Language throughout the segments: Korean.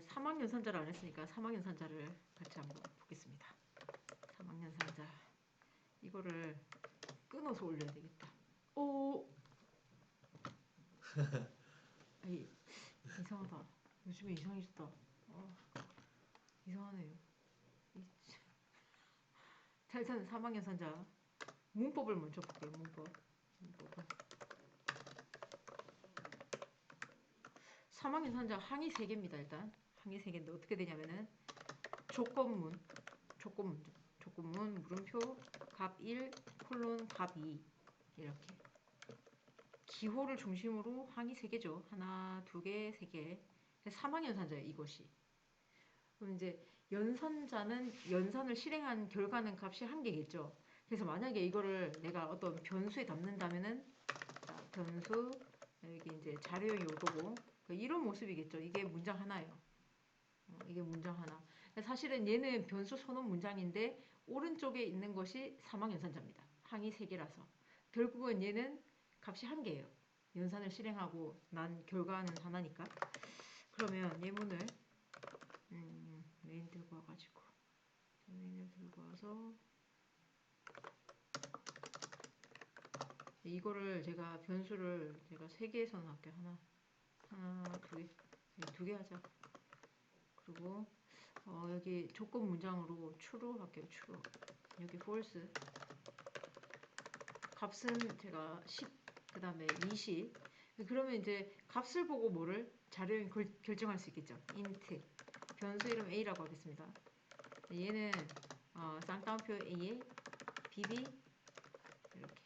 사막연산자를 안 했으니까 사막연산자를 같이 한번 보겠습니다. 사막연산자. 이거를 끊어서 올려야 되겠다. 오! 아이, 이상하다. 요즘에 이상해졌다. 이상하네요. 자, 일단 사막연산자. 문법을 먼저 볼게요, 문법을. 사막연산자 항이 3개입니다, 일단. 항이 3개인데 어떻게 되냐면은 조건문, 물음표, 값 1, 콜론, 값 2. 이렇게. 기호를 중심으로 항이 3개죠. 하나, 2개, 3개. 사막연산자예요, 이것이. 그럼 이제 연산자는 연산을 실행한 결과는 값이 1개겠죠. 그래서 만약에 이거를 내가 어떤 변수에 담는다면은, 자, 변수, 여기 이제 자료용 요거고, 이런 모습이겠죠. 이게 문장 하나예요. 이게 문장 하나. 사실은 얘는 변수 선언 문장인데 오른쪽에 있는 것이 사막연산자입니다. 항이 3개라서. 결국은 얘는 값이 1개예요. 연산을 실행하고 난 결과는 하나니까. 그러면 예문을 메인 들고 와가지고 메인을 들고 와서 이거를 제가 변수를 제가 3개에서 나올게요. 하나, 2개. 2개 하자. 그리고 여기 조건 문장으로 true 할게요. true. 여기 false. 값은 제가 10, 그 다음에 20. 그러면 이제 값을 보고 뭐를 자료인 결정할 수 있겠죠. int. 변수 이름 a라고 하겠습니다. 얘는 쌍따옴표 a에 bb 이렇게.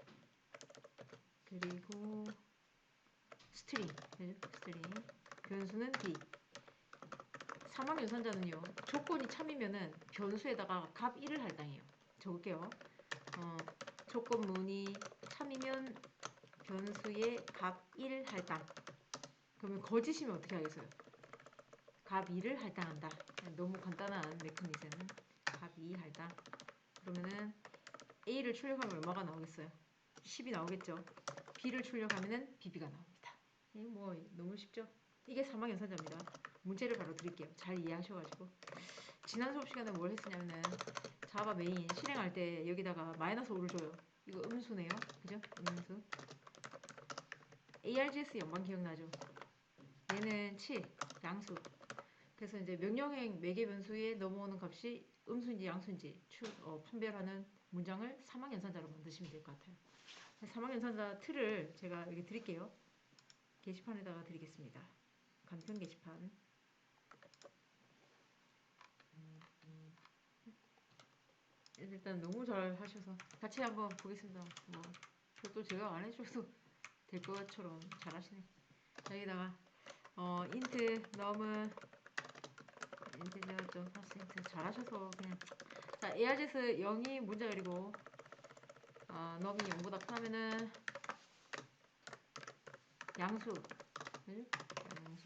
그리고 스트링. 스트링. 변수는 b. 사막연산자는요. 조건이 참이면은 변수에다가 값 1을 할당해요. 적을게요. 조건문이 참이면 변수에 값 1 할당. 그러면 거짓이면 어떻게 하겠어요? 값 2를 할당한다. 너무 간단한 메커니즘. 값 2 할당. 그러면은 A를 출력하면 얼마가 나오겠어요? 10이 나오겠죠. B를 출력하면은 BB가 나옵니다. 뭐 너무 쉽죠? 이게 사막연산자입니다. 문제를 바로 드릴게요. 잘 이해하셔가지고. 지난 수업 시간에 뭘 했으냐면은 자바 메인 실행할 때 여기다가 마이너스 5를 줘요. 이거 음수네요. 그죠? 음수. ARGS 연방 기억나죠? 얘는 7, 양수. 그래서 이제 명령행 매개 변수에 넘어오는 값이 음수인지 양수인지 판별하는 문장을 사막연산자로 만드시면 될 것 같아요. 사막연산자 틀을 제가 여기 드릴게요. 게시판에다가 드리겠습니다. 간편 게시판. 일단 너무 잘 하셔서 같이 한번 보겠습니다. 뭐 저도 제가 안 해줘도 될 것처럼 잘 하시네. 자, 여기다가 인트 너무 인티저 좀 퍼센트 잘하셔서 그냥. 자, ARGS 0이 문자열이고 넘이 0보다 크다면은 양수. 그죠? 양수.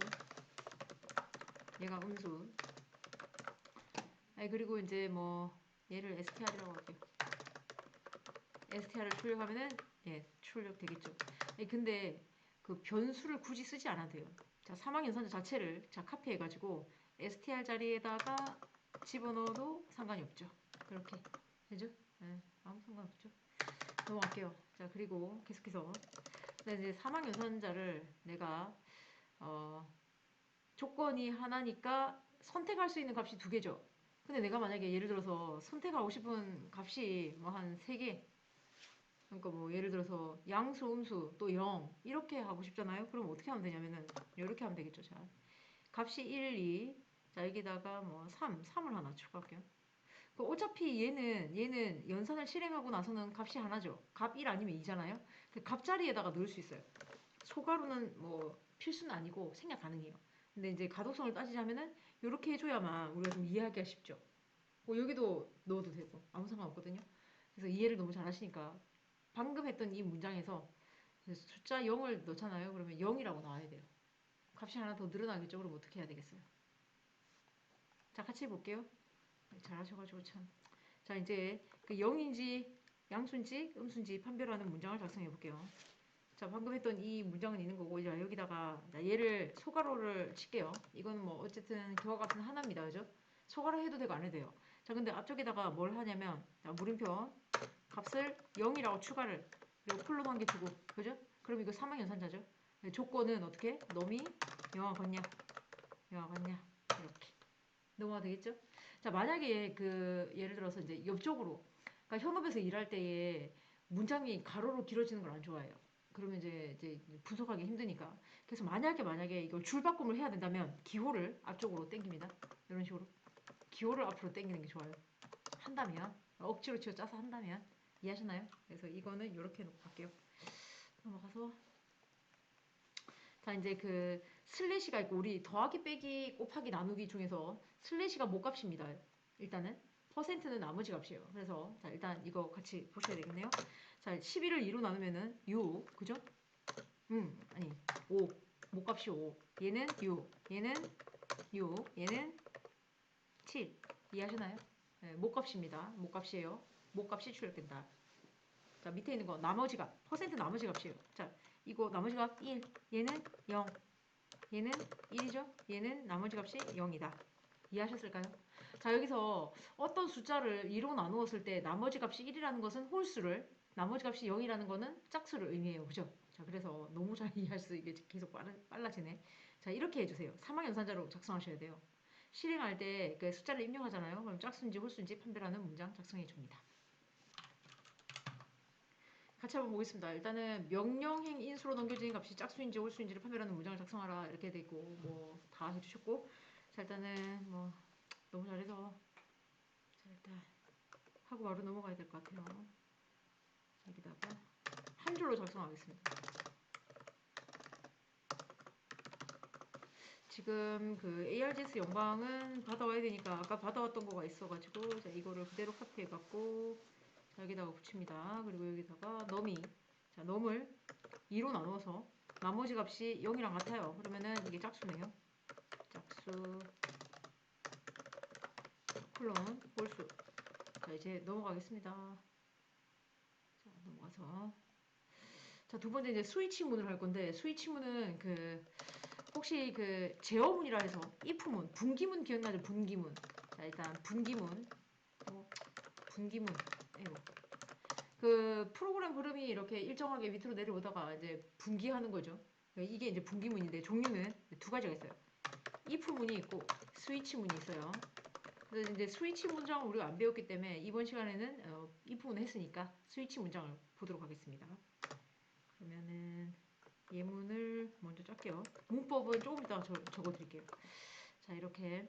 얘가 음수. 그리고 이제 뭐 얘를 str이라고 할게요. str을 출력하면은 출력 되겠죠. 근데 그 변수를 굳이 쓰지 않아도 돼요. 자, 사막연산자 자체를 카피해가지고 str 자리에다가 집어넣어도 상관이 없죠. 그렇게 되죠? 아무 상관없죠. 넘어갈게요. 자, 그리고 계속해서 이제 사막연산자를 내가 조건이 하나니까 선택할 수 있는 값이 2개죠. 근데 내가 만약에 예를 들어서 선택하고 싶은 값이 뭐 한 3개. 그러니까 뭐 예를 들어서 양수, 음수, 또 0 이렇게 하고 싶잖아요. 그럼 어떻게 하면 되냐면은 이렇게 하면 되겠죠. 자, 값이 1, 2. 자, 여기다가 뭐 3을 하나 추가할게요. 어차피 얘는 연산을 실행하고 나서는 값이 하나죠. 값 1 아니면 2잖아요. 그 값 자리에다가 넣을 수 있어요. 소가루는 뭐 필수는 아니고 생략 가능해요. 근데 이제 가독성을 따지자면은 이렇게 해줘야만 우리가 좀 이해하기가 쉽죠. 여기도 넣어도 되고 아무 상관없거든요. 그래서 이해를 너무 잘하시니까 방금 했던 이 문장에서 숫자 0을 넣잖아요. 그러면 0이라고 나와야 돼요. 값이 하나 더 늘어나겠죠. 그럼 어떻게 해야 되겠어요? 자, 같이 해볼게요. 잘하셔가지고 참. 자, 이제 그 0인지 양수인지 음수인지 판별하는 문장을 작성해 볼게요. 자, 방금 했던 이 문장은 있는 거고, 이제 여기다가 얘를 소괄호를 칠게요. 이건 뭐 어쨌든 교과같은 하나입니다. 그죠? 소괄호 해도 되고 안 해도 돼요. 자, 근데 앞쪽에다가 뭘 하냐면, 자, 물음표 값을 0이라고 추가를, 그리고 콜론 한 개 주고, 그죠? 그럼 이거 사망연산자죠. 네, 조건은 어떻게? 놈이 영화 같냐? 영화 같냐? 이렇게. 넘어가 되겠죠? 자, 만약에 그 예를 들어서 이제 옆쪽으로, 그러니까 현업에서 일할 때에 문장이 가로로 길어지는 걸 안 좋아해요. 그러면 이제 분석하기 힘드니까. 그래서 만약에 이걸 줄바꿈을 해야 된다면 기호를 앞쪽으로 당깁니다. 이런 식으로 기호를 앞으로 당기는 게 좋아요. 한다면 억지로 치워 짜서 한다면 이해하셨나요? 그래서 이거는 이렇게 놓고 갈게요. 넘어가서 자, 이제 그 슬래시가 있고 우리 더하기 빼기 곱하기 나누기 중에서 슬래시가 목값입니다. 일단은 퍼센트는 나머지 값이에요. 그래서 자, 일단 이거 같이 보셔야 되겠네요. 자, 11을 2로 나누면은 6, 그죠? 아니 5, 목값이 5. 얘는 6, 얘는 6, 얘는 7. 이해하시나요? 네, 목값입니다. 목값이에요. 목값이 출력된다. 자, 밑에 있는 거 나머지 값, 퍼센트 나머지 값이에요. 자, 이거 나머지 값 1, 얘는 0, 얘는 1이죠? 얘는 나머지 값이 0이다. 이해하셨을까요? 자, 여기서 어떤 숫자를 2로 나누었을 때 나머지 값이 1이라는 것은 홀수를, 나머지 값이 0이라는 것은 짝수를 의미해요. 그죠? 자, 그래서 너무 잘 이해할 수 있게 계속 빨라지네. 자, 이렇게 해주세요. 사망연산자로 작성하셔야 돼요. 실행할 때 그 숫자를 입력하잖아요. 그럼 짝수인지 홀수인지 판별하는 문장 작성해 줍니다. 같이 한번 보겠습니다. 일단은 명령행 인수로 넘겨진 값이 짝수인지 홀수인지를 판별하는 문장을 작성하라 이렇게 돼 있고 뭐 다 해주셨고 자 일단은 뭐 너무 잘해서 자 일단 하고 바로 넘어가야 될 것 같아요. 여기다가 한 줄로 작성하겠습니다. 지금 그 ARGS 영광은 받아와야 되니까 아까 받아왔던 거가 있어가지고 자 이거를 그대로 카피해갖고 자 여기다가 붙입니다. 그리고 여기다가 넘이 자 넘을 2로 나누어서 나머지 값이 0이랑 같아요. 그러면은 이게 짝수네요. 짝수 콜론 홀수 자 이제 넘어가겠습니다. 자 넘어가서 자 두 번째 이제 스위치문을 할 건데 스위치문은 그 혹시 그 제어문이라 해서 if문 분기문 기억나죠? 분기문 자 일단 분기문 분기문 이거 그 프로그램 흐름이 이렇게 일정하게 밑으로 내려오다가 이제 분기하는 거죠. 이게 이제 분기문인데 종류는 두 가지가 있어요. if 문이 있고 스위치 문이 있어요. 그래서 이제 스위치 문장을 우리가 안 배웠기 때문에 이번 시간에는 if 문 했으니까 스위치 문장을 보도록 하겠습니다. 그러면은 예문을 먼저 짤게요. 문법은 조금 이따가 적어 드릴게요. 자 이렇게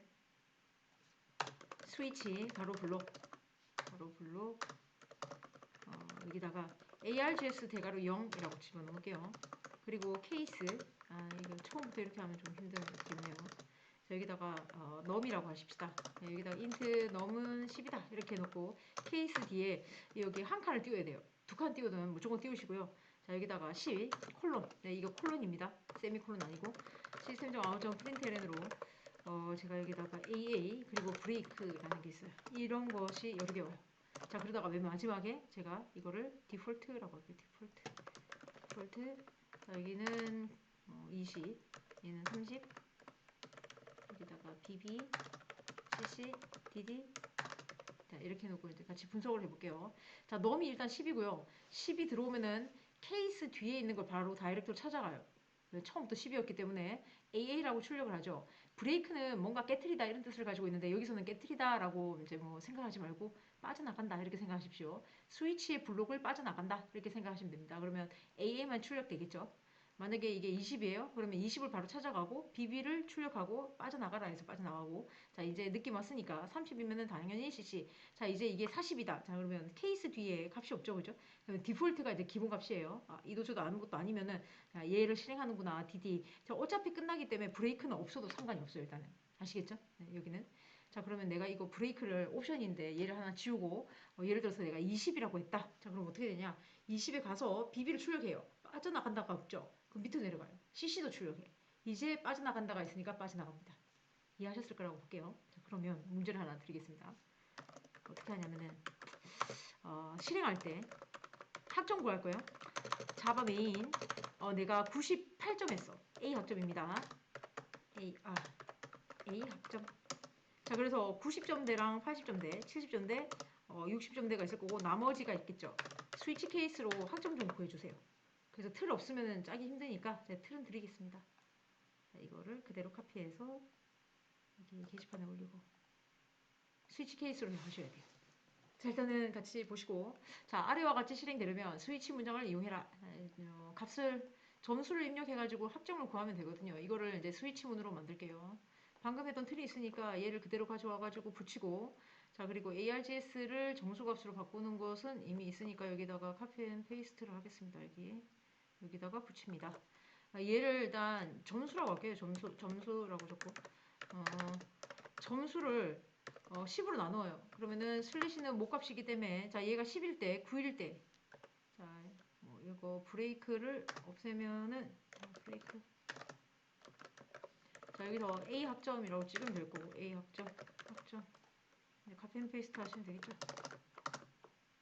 스위치 가로 블록 여기다가 ARGS 대가로 0이라고 집어넣을게요. 그리고 케이스 이거 처음부터 이렇게 하면 좀 힘들겠네요. 자, 여기다가 num이라고 하십시다. 네, 여기다가 int num은 10이다 이렇게 해놓고 케이스 뒤에 여기 한 칸을 띄워야 돼요. 두 칸 띄우면 무조건 띄우시고요. 자 여기다가 10 콜론 네 이거 콜론입니다. 세미콜론 아니고 시스템.out.println으로 제가 여기다가 AA 그리고 브레이크라는 게 있어요. 이런 것이 여러 개 와요. 자 그러다가 맨 마지막에 제가 이거를 디폴트라고 할게요. 디폴트 자, 여기는 20 얘는 30 여기다가 BB CC DD 자 이렇게 해놓고 이제 같이 분석을 해볼게요. 자 넘이 일단 10이고요. 10이 들어오면은 케이스 뒤에 있는 걸 바로 다이렉트로 찾아가요. 처음부터 10이었기 때문에 AA라고 출력을 하죠. 브레이크는 뭔가 깨트리다 이런 뜻을 가지고 있는데 여기서는 깨트리다라고 이제 뭐 생각하지 말고 빠져나간다 이렇게 생각하십시오. 스위치의 블록을 빠져나간다 이렇게 생각하시면 됩니다. 그러면 AA만 출력되겠죠. 만약에 이게 20이에요. 그러면 20을 바로 찾아가고 BB를 출력하고 빠져나가라 해서 빠져나가고 자 이제 느낌 왔으니까 30이면은 당연히 CC 자 이제 이게 40이다. 자 그러면 케이스 뒤에 값이 없죠. 그죠? 그러면 디폴트가 이제 기본 값이에요. 이도저도 아무것도 아니면은 얘를 실행하는구나 DD 자 어차피 끝나기 때문에 브레이크는 없어도 상관이 없어요. 일단은 아시겠죠? 네, 여기는 자 그러면 내가 이거 브레이크를 옵션인데 얘를 하나 지우고 예를 들어서 내가 20이라고 했다. 자 그럼 어떻게 되냐 20에 가서 BB를 출력해요. 빠져나간다가 없죠. 그럼 밑으로 내려가요. CC도 출력해. 이제 빠져나간다가 있으니까 빠져나갑니다. 이해하셨을 거라고 볼게요. 자, 그러면 문제를 하나 드리겠습니다. 어떻게 하냐면은 실행할 때 합정 구할 거예요. 자바 메인 내가 98점 했어. A 학점입니다. A 학점. 자, 그래서 90점대랑 80점대, 70점대, 60점대가 있을 거고 나머지가 있겠죠. 스위치 케이스로 학점 좀 구해주세요. 그래서 틀 없으면 짜기 힘드니까 제가 틀은 드리겠습니다. 자, 이거를 그대로 카피해서 여기 게시판에 올리고 스위치 케이스로 하셔야 돼요. 자, 일단은 같이 보시고, 자, 아래와 같이 실행되려면 스위치 문장을 이용해라. 값을 점수를 입력해가지고 합정을 구하면 되거든요. 이거를 이제 스위치 문으로 만들게요. 방금 했던 틀이 있으니까 얘를 그대로 가져와가지고 붙이고, 자, 그리고 args를 정수값으로 바꾸는 것은 이미 있으니까 여기다가 카피 앤 페이스트를 하겠습니다. 여기다가 붙입니다. 얘를 일단 점수라고 할게요. 점수라고 적고, 점수를 10으로 나눠요. 그러면은 슬래시는 목값이기 때문에, 자, 얘가 10일 때, 9일 때, 자, 이거 브레이크를 없애면은, 브레이크. 자, 여기서 A 학점이라고 찍으면 될 거고, A 학점. 네, 카피 앤 페이스트 하시면 되겠죠.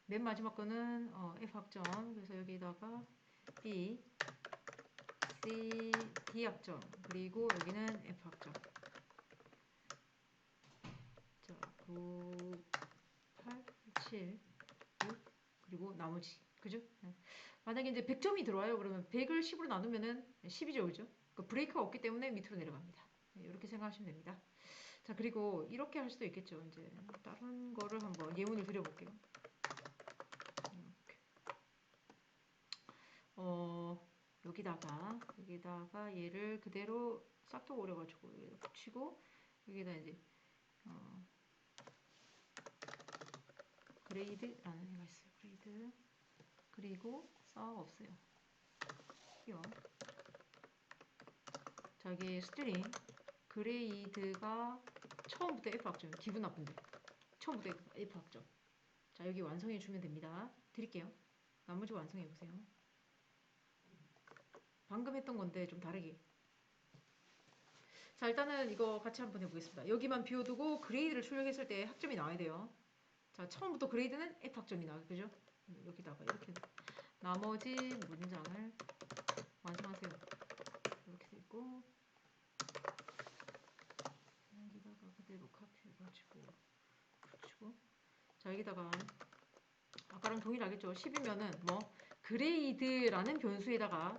맨 마지막 거는 F 학점. 그래서 여기다가 B, C, D 학점. 그리고 여기는 F 학점. 자, 9, 8, 7, 6, 그리고 나머지. 그죠? 네. 만약에 이제 100점이 들어와요. 그러면 100을 10으로 나누면은 10이죠. 그죠? 그러니까 브레이크가 없기 때문에 밑으로 내려갑니다. 네, 이렇게 생각하시면 됩니다. 자, 그리고 이렇게 할 수도 있겠죠. 이제 다른 거를 한번 예문을 드려볼게요. 이렇게. 여기다가 얘를 그대로 싹둑 오려가지고 여기다 붙이고 여기다 이제 그레이드라는 애가 있어요. 그레이드. 그리고 싹 없어요. 요. 자, 여기 스트링 그레이드가 처음부터 F 학점. 기분 나쁜데. 처음부터 F 학점. 자, 여기 완성해 주면 됩니다. 드릴게요. 나머지 완성해 보세요. 방금 했던 건데 좀 다르게. 자, 일단은 이거 같이 한번 해보겠습니다. 여기만 비워두고 그레이드를 출력했을 때 학점이 나와야 돼요. 자, 처음부터 그레이드는 F 학점이 나와요. 그죠? 여기다가 이렇게 나머지 문장을 완성하세요. 이렇게 돼 있고 여기다가 그대로 카피해가지고 붙이고 자, 여기다가 아까랑 동일하겠죠? 10이면은 뭐 그레이드라는 변수에다가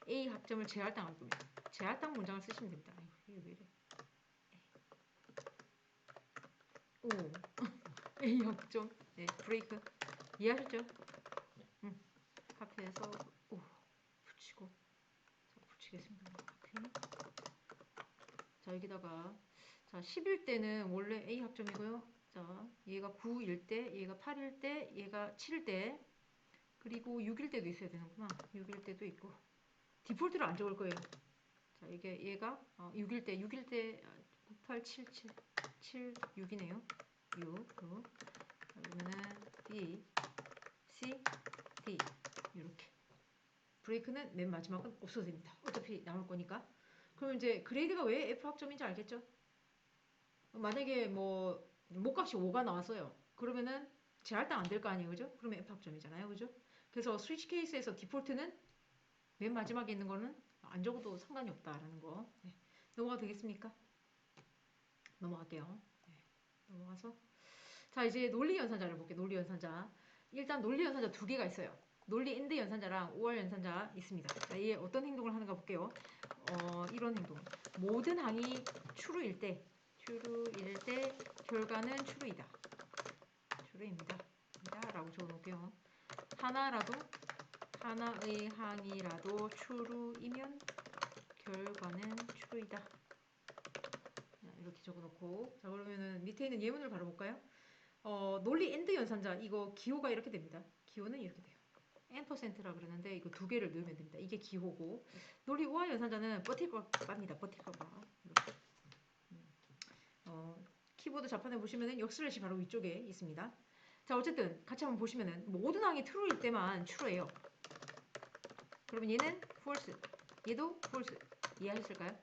A 학점을 재할당할 겁니다. 재할당 문장을 쓰시면 됩니다. 아이고, 이게 왜 이래? 오, A 학점, 네, 브레이크 이해하셨죠? 카피해서 오, 붙이고, 자, 붙이겠습니다. 카피. 자, 여기다가 자, 10일 때는 원래 A 학점이고요. 자, 얘가 9일 때, 얘가 8일 때, 얘가 7일 때, 그리고 6일 때도 있어야 되는구나. 6일 때도 있고. 디폴트를 안 적을 거예요. 자, 얘가 6일 때 9, 8, 7, 6이네요. 6. 그러면은 B, C, D 이렇게. 브레이크는 맨 마지막은 없어도 됩니다. 어차피 나올 거니까. 그럼 이제 그레이드가 왜 F 학점인지 알겠죠? 만약에 뭐 목값이 5가 나왔어요. 그러면은 재할당 안 될 거 아니에요, 그죠? 그러면 F 학점이잖아요, 그죠? 그래서 스위치 케이스에서 디폴트는 맨 마지막에 있는 거는 안 적어도 상관이 없다라는 거. 네. 넘어가도 되겠습니까? 넘어갈게요. 네. 넘어가서 자, 이제 논리 연산자를 볼게요. 논리 연산자. 일단 논리 연산자 두 개가 있어요. 논리 엔드 연산자랑 OR 연산자 있습니다. 자, 얘 어떤 행동을 하는가 볼게요. 이런 행동. 모든 항이 true일 때 결과는 true이다. true입니다. 라고 적어놓을게요. 하나의 항이라도 true이면 결과는 true이다. 이렇게 적어놓고 자, 그러면은 밑에 있는 예문을 바로 볼까요? 논리 엔드 연산자 이거 기호가 이렇게 됩니다. 기호는 이렇게 돼요. N%라 그러는데 이거 두 개를 넣으면 됩니다. 이게 기호고 논리 OR 연산자는 버틸 거 깝니다. 버틸 거 봐. 이렇게. 키보드 자판에 보시면은 역슬래시 바로 위쪽에 있습니다. 자, 어쨌든 같이 한번 보시면은 모든 항이 true일 때만 true예요. 그러면 얘는 false, 얘도 false. 이해하셨을까요?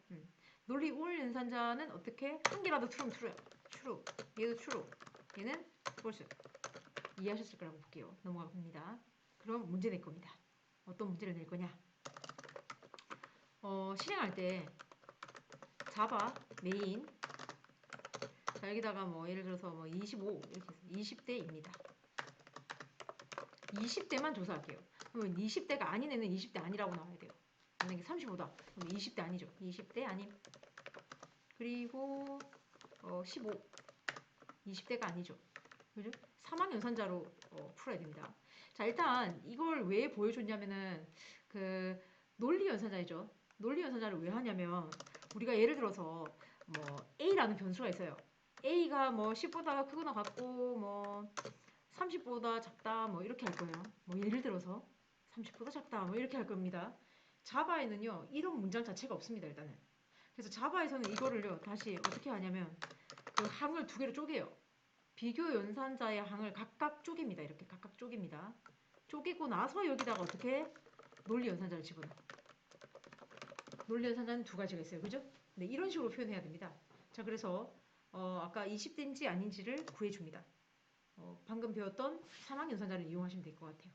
논리 OR 연산자는 어떻게 한 개라도 true면 true야. true, 얘도 true, 얘는 false. 이해하셨을 거라고 볼게요. 넘어가 봅니다. 그럼 문제 낼 겁니다. 어떤 문제를 낼 거냐. 실행할 때 자바 메인, 자 여기다가 뭐 예를 들어서 뭐 25 이렇게 해서 20대입니다. 20대만 조사할게요. 그러면 20대가 아닌 애는 20대 아니라고 나와야 돼요. 만약에 35다. 그럼 20대 아니죠. 20대 아님. 그리고 15. 20대가 아니죠. 그죠? 사망 연산자로 풀어야 됩니다. 자, 일단 이걸 왜 보여줬냐면은 그 논리 연산자이죠. 논리 연산자를 왜 하냐면 우리가 예를 들어서 뭐 A라는 변수가 있어요. A가 뭐 10보다 크거나 같고 뭐 30보다 작다 뭐 이렇게 할 거예요. 뭐 예를 들어서 30보다 작다 뭐 이렇게 할 겁니다. 자바에는요 이런 문장 자체가 없습니다. 일단은. 그래서 자바에서는 이거를요 다시 어떻게 하냐면 그 항을 두 개로 쪼개요. 비교 연산자의 항을 각각 쪼갭니다. 이렇게 각각 쪼갭니다. 쪼개고 나서 여기다가 어떻게 논리 연산자를 집어넣어. 논리 연산자는 두 가지가 있어요. 그죠? 네, 이런 식으로 표현해야 됩니다. 자, 그래서 아까 20대인지 아닌지를 구해줍니다. 방금 배웠던 사망 연산자를 이용하시면 될 것 같아요.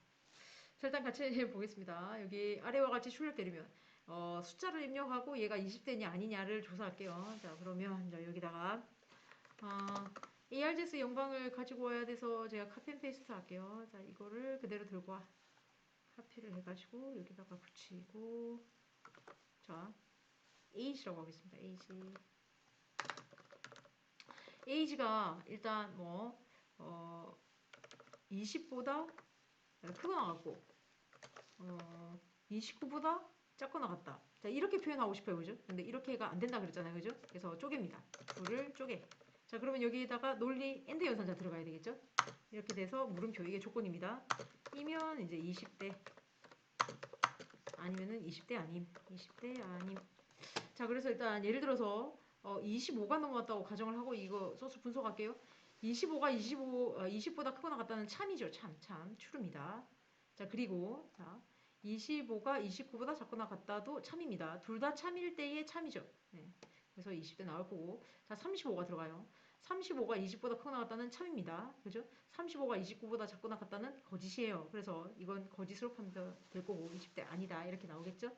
자, 일단 같이 해보겠습니다. 여기 아래와 같이 출력 내리면 숫자를 입력하고 얘가 20대냐 아니냐를 조사할게요. 자, 그러면 자, 여기다가 ARGS 영광을 가지고 와야 돼서 제가 카피 앤 페이스트 할게요. 자, 이거를 그대로 들고 와. 카피를 해가지고 여기다가 붙이고 자, age라고 하겠습니다. age가 일단 뭐 20보다 크거나 같고 29보다 작거나 같다. 자, 이렇게 표현하고 싶어요. 그죠? 근데 이렇게가 안 된다 그랬잖아요. 그죠? 그래서 쪼갭니다. 둘을 쪼개. 자, 그러면 여기에다가 논리 엔드 연산자 들어가야 되겠죠? 이렇게 돼서 물음표 이게 조건입니다. 이면 이제 20대 아니면은 20대 아님. 20대 아님. 자, 그래서 일단 예를 들어서 25가 넘어왔다고 가정을 하고 이거 소스 분석할게요. 25가 20보다 크거나 같다는 참이죠. 참. true입니다. 자, 그리고 자, 25가 29보다 작거나 같다도 참입니다. 둘 다 참일 때의 참이죠. 네. 그래서 20대 나올 거고. 자, 35가 들어가요. 35가 20보다 크거나 같다는 참입니다. 그죠? 35가 29보다 작거나 같다는 거짓이에요. 그래서 이건 거짓으로 판별될 거고 20대 아니다. 이렇게 나오겠죠?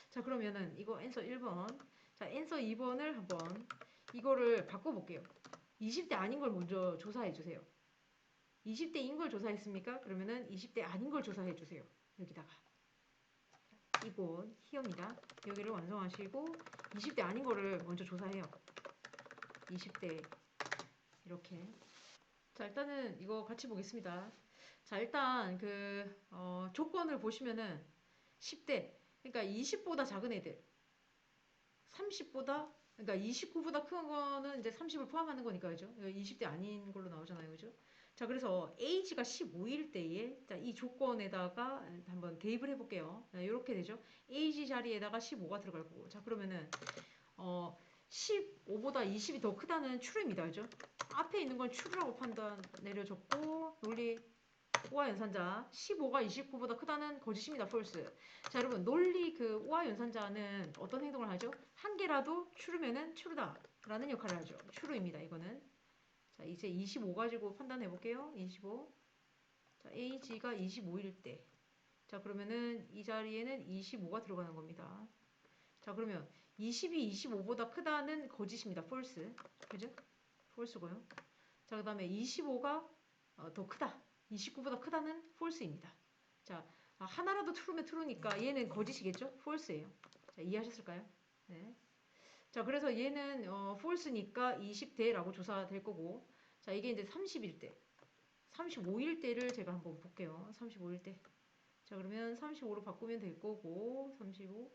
자, 그러면은 이거 앤서 1번. 자, 앤서 2번을 한번 이거를 바꿔볼게요. 20대 아닌 걸 먼저 조사해 주세요. 20대인 걸 조사했습니까? 그러면은 20대 아닌 걸 조사해 주세요. 여기다가. 이곳 히어입니다. 여기를 완성하시고 20대 아닌 거를 먼저 조사해요. 20대 이렇게. 자, 일단은 이거 같이 보겠습니다. 자, 일단 그 조건을 보시면은 10대 그러니까 20보다 작은 애들 30보다 그러니까 29보다 큰 거는 이제 30을 포함하는 거니까 그죠? 20대 아닌 걸로 나오잖아요. 그죠? 자, 그래서 age가 15일 때에 자, 이 조건에다가 한번 대입을 해볼게요. 이렇게 되죠. age 자리에다가 15가 들어갈 거고. 자, 그러면은 15보다 20이 더 크다는 true입니다. 그죠? 앞에 있는 건 true라고 판단 내려졌고 논리 우화 연산자 15가 29보다 크다는 거짓입니다. false. 자, 여러분 논리 그 우화 연산자는 어떤 행동을 하죠? 한 개라도 true면은 true다 라는 역할을 하죠. true입니다. 이거는. 자, 이제 25 가지고 판단해 볼게요. 25. 자, age가 25일 때. 자, 그러면은 이 자리에는 25가 들어가는 겁니다. 자, 그러면 20이 25보다 크다는 거짓입니다. false. 그죠? false고요. 자, 그 다음에 25가 더 크다. 29보다 크다는 false입니다. 자, 하나라도 true면 true니까 얘는 거짓이겠죠? false예요. 자, 이해하셨을까요? 네. 자, 그래서 얘는 false니까 20대라고 조사될 거고, 자, 이게 이제 30일 때, 35일 때를 제가 한번 볼게요. 35일 때. 자, 그러면 35로 바꾸면 될 거고, 35.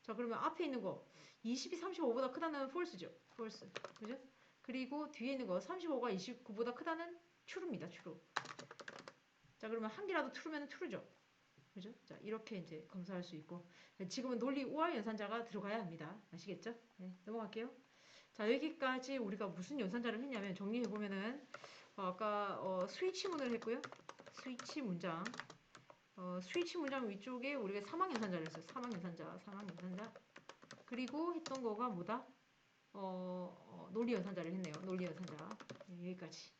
자, 그러면 앞에 있는 거 20이 35보다 크다는 false죠. false. 그죠? 그리고 뒤에 있는 거 35가 29보다 크다는 true입니다. true. 자, 그러면 한 개라도 true면 true죠. 그죠? 자, 이렇게 이제 검사할 수 있고 지금은 논리 우화 연산자가 들어가야 합니다. 아시겠죠? 네, 넘어갈게요. 자, 여기까지 우리가 무슨 연산자를 했냐면 정리해 보면은 아까 스위치문을 했고요. 스위치 문장. 스위치 문장 위쪽에 우리가 사망 연산자를 했어요. 사망 연산자. 그리고 했던 거가 뭐다? 논리 연산자를 했네요. 논리 연산자. 네, 여기까지.